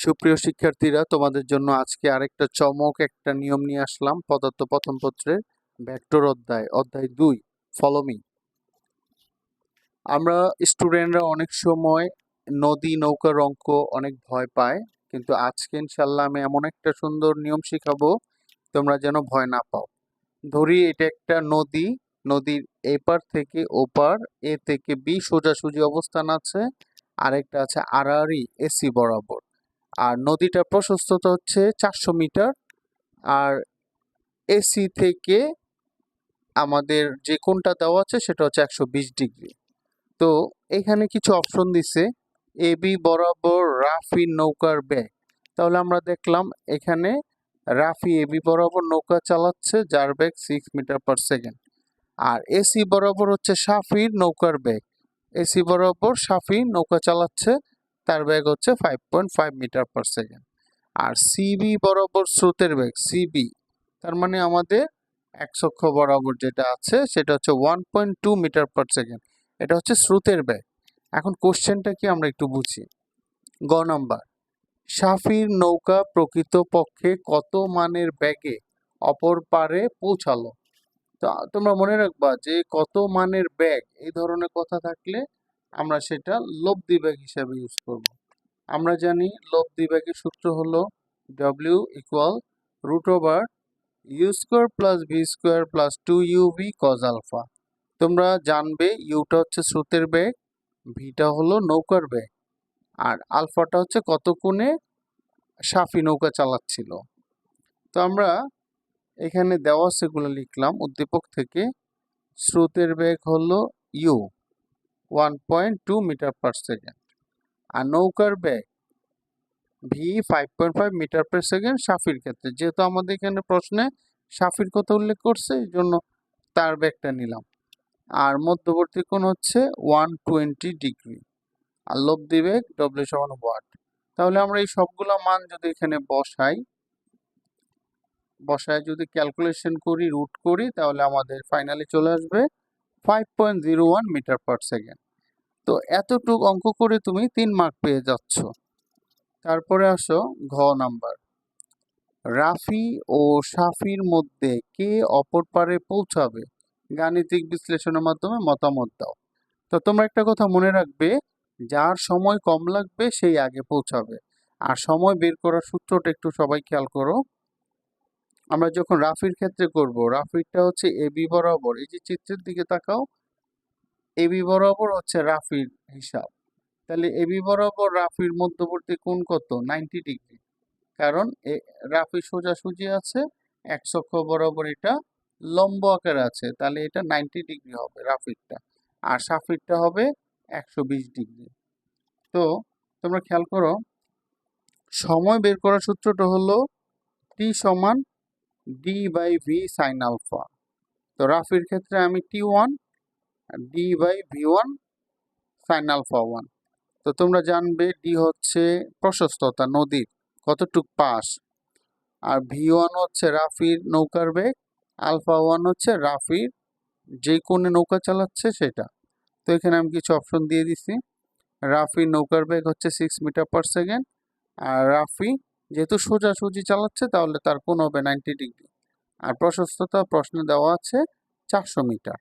সুপ্রিয় শিক্ষার্থীরা, তোমাদের জন্য আজকে আরেকটা চমক একটা নিয়ম নিয়ে আসলাম। পদার্থ প্রথম পত্রের ভেক্টর অধ্যায় 2, ফলো মি। আমরা স্টুডেন্টরা অনেক সময় নদী নৌকার অঙ্ক অনেক ভয় পায়, কিন্তু আজকে ইনশাল্লাহ আমি এমন একটা সুন্দর নিয়ম শিখাবো তোমরা যেন ভয় না পাও। ধরি এটা একটা নদী, নদীর এপার থেকে ওপার, এ থেকে বি সোজাসুজি অবস্থান আছে, আরেকটা আছে আড়াআড়ি এসি বরাবর। আর নদীটার প্রশস্ততা হচ্ছে 400 মিটার, আর এসি থেকে আমাদের যে কোণটা দেওয়া আছে সেটা হচ্ছে 120 ডিগ্রি। তো এখানে কিছু অপশন দিছে, এ বি বরাবর রাফি নৌকার বেগ। তাহলে আমরা দেখলাম এখানে রাফি এ বি বরাবর নৌকা চালাচ্ছে, যার বেগ 6 মিটার পার সেকেন্ড। আর এসি বরাবর হচ্ছে সাফির নৌকার বেগ, এসি বরাবর সাফি নৌকা চালাচ্ছে, তার বেগ হচ্ছে 5.5 মিটার পার সেকেন্ড। আর সিবি বরাবর স্রোতের বেগ সিবি, তার মানে আমাদের এক্স অক্ষ বরাবর যেটা আছে সেটা হচ্ছে 1.2 মিটার পার সেকেন্ড। এটা হচ্ছে স্রোতের বেগ। এখন কোশ্চেনটা কি আমরা একটু বুঝি। গ নাম্বার, সাফির নৌকা প্রকৃত পক্ষে কত মানের বেগে অপর পারে পৌঁছালো? তো তোমরা মনে রাখবা যে কত মানের বেগ এই ধরনের কথা থাকলে আমরা সেটা লব্ধি বেগ হিসাবে ইউজ করব। আমরা জানি লব্ধি বেগের সূত্র হলো W equal root over u square plus v square plus 2uv cos alpha. তোমরা জানবে ইউটা হচ্ছে স্রোতের বেগ, ভিটা হলো নৌকার বেগ, আর আলফাটা হচ্ছে কত কোণে সাফি নৌকা চালাচ্ছিল। তো আমরা এখানে দেওয়া সেগুলো লিখলাম উদ্দীপক থেকে। স্রোতের বেগ হলো ইউ 1.2 মিটার পার সেকেন্ড, আর নৌকার বেগ ভি 5.5 মিটার পার সেকেন্ড সাফির ক্ষেত্রে। যেহেতু আমাদের এখানে প্রশ্নে সাফির কথা উল্লেখ করছে, এই জন্য তার বেগটা নিলাম। আর মধ্যবর্তী কোণ হচ্ছে 120 ডিগ্রি, আর লব্ধি বেগ ডব্লিউ সমান ওয়াট। তাহলে আমরা এই সবগুলা মান যদি এখানে বসায় যদি ক্যালকুলেশন করি, রুট করি, তাহলে আমাদের ফাইনালি চলে আসবে 5.01 মিটার পার সেকেন্ড। তো এতটুকু অঙ্ক করে তুমি 3 মার্ক পেয়ে যাচ্ছ। তারপরে আসো ঘ নাম্বার, রাফি ও সাফির মধ্যে কে অপর পারে পৌঁছাবে? গাণিতিক বিশ্লেষণের মাধ্যমে মতামত দাও। তো তোমরা একটা কথা মনে রাখবে, যার সময় কম লাগবে সেই আগে পৌঁছাবে। আর সময় বের করার সূত্রটা একটু সবাই খেয়াল করো। আমরা যখন রাফির ক্ষেত্রে করব, রাফিরটা হচ্ছে এবি বরাবর, এই যে চিত্রের দিকে তাকাও, এবি বরাবর হচ্ছে রাফির হিসাব। তাহলে এবি বরাবর রাফির মধ্যবর্তী কোণ কত? 90 ডিগ্রি। কারণ রাফি সোজাসুজি আছে, এক্স অক্ষ বরাবর এটা লম্ব আকারে আছে, তাহলে এটা 90 ডিগ্রি হবে রাফিরটা, আর সাফিরটা হবে 120 ডিগ্রি। তো তোমরা খেয়াল করো, সময় বের করার সূত্রটা হলো টি সমান D by V sine alpha. তো রাফির ক্ষেত্রে আমি T1 D by V1 sine alpha 1। তো তোমরা জানবে ডি হচ্ছে প্রশস্ততা নদীর কতটুক পাশ, আর V1 হচ্ছে রাফির নৌকার বেগ, আলফা 1 হচ্ছে রাফির যে কোণে নৌকা চালাচ্ছে সেটা। তো এখানে আমি কিছু অপশন দিয়ে দিছি। রাফির নৌকার বেগ হচ্ছে 6 মিটার পার সেকেন্ড, আর রাফি যেহেতু সোজাসুজি চালাচ্ছে তাহলে তার কোণ হবে 90 ডিগ্রি, আর প্রশস্ততা প্রশ্নে দেওয়া আছে 400 মিটার।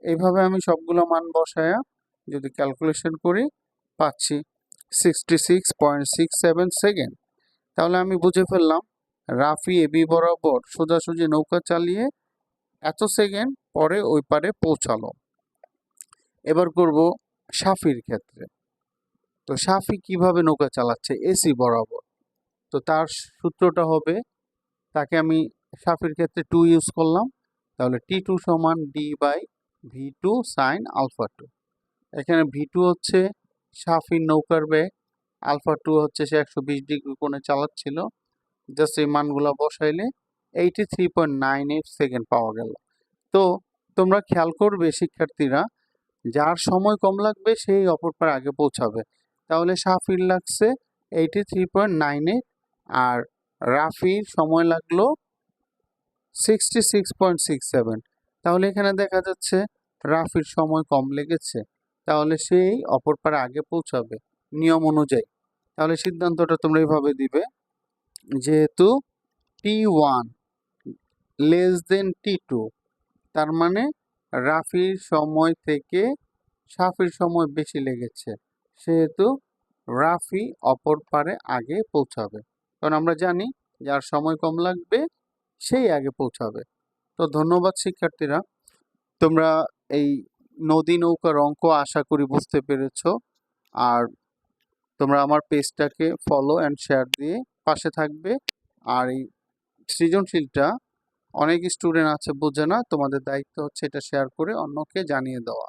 এইভাবে আমি সবগুলো মান বসায়া যদি ক্যালকুলেশন করি পাচ্ছি 66.67 সেকেন্ড। তাহলে আমি বুঝে ফেললাম রাফি এবি বরাবর সোজাসুজি নৌকা চালিয়ে এত সেকেন্ড পরে ওই পারে পৌঁছালো। এবার করব সাফির ক্ষেত্রে। তো সাফি কিভাবে নৌকা চালাচ্ছে? এসি বরাবর। তো তার সূত্রটা হবে, তাকে আমি সাফির ক্ষেত্রে 2 ইউজ করলাম, তাহলে T2 সমান D by V2 sine alpha 2। এখানে V2 হচ্ছে সাফির নৌকার বেগ, আলফা 2 হচ্ছে সে 120 ডিগ্রি কোণে চালাচ্ছিল। জাস্ট এই মানগুলো বসাইলে 83.98 সেকেন্ড পাওয়া গেল। তো তোমরা খেয়াল করবে শিক্ষার্থীরা, যার সময় কম লাগবে সেই অপর পার আগে পৌঁছাবে। তাহলে সাফির লাগছে 83.98, আর রাফির সময় লাগলো 66.67। তাহলে এখানে দেখা যাচ্ছে রাফির সময় কম লেগেছে, তাহলে সেই অপর পারে আগে পৌঁছাবে নিয়ম অনুযায়ী। তাহলে সিদ্ধান্তটা তোমরা এইভাবে দিবে, যেহেতু T1 লেস দেন T2, তার মানে রাফির সময় থেকে সাফির সময় বেশি লেগেছে, সেহেতু রাফি অপর পারে আগে পৌঁছাবে। কারণ আমরা জানি যার সময় কম লাগবে সেই আগে পৌঁছাবে। তো ধন্যবাদ শিক্ষার্থীরা, তোমরা এই নদী নৌকার অঙ্ক আশা করি বুঝতে পেরেছো। আর তোমরা আমার পেজটাকে ফলো অ্যান্ড শেয়ার দিয়ে পাশে থাকবে। আর এই সৃজনশীলটা অনেক স্টুডেন্ট আছে বোঝে না, তোমাদের দায়িত্ব হচ্ছে এটা শেয়ার করে অন্যকে জানিয়ে দেওয়া।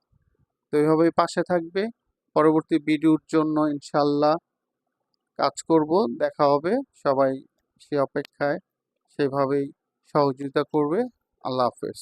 তো এইভাবেই পাশে থাকবে, পরবর্তী ভিডিওর জন্য ইনশাল্লাহ কাজ করব। দেখা হবে, সবাই সে অপেক্ষায় সেভাবেই সহযোগিতা করবে। আল্লাহ হাফেজ।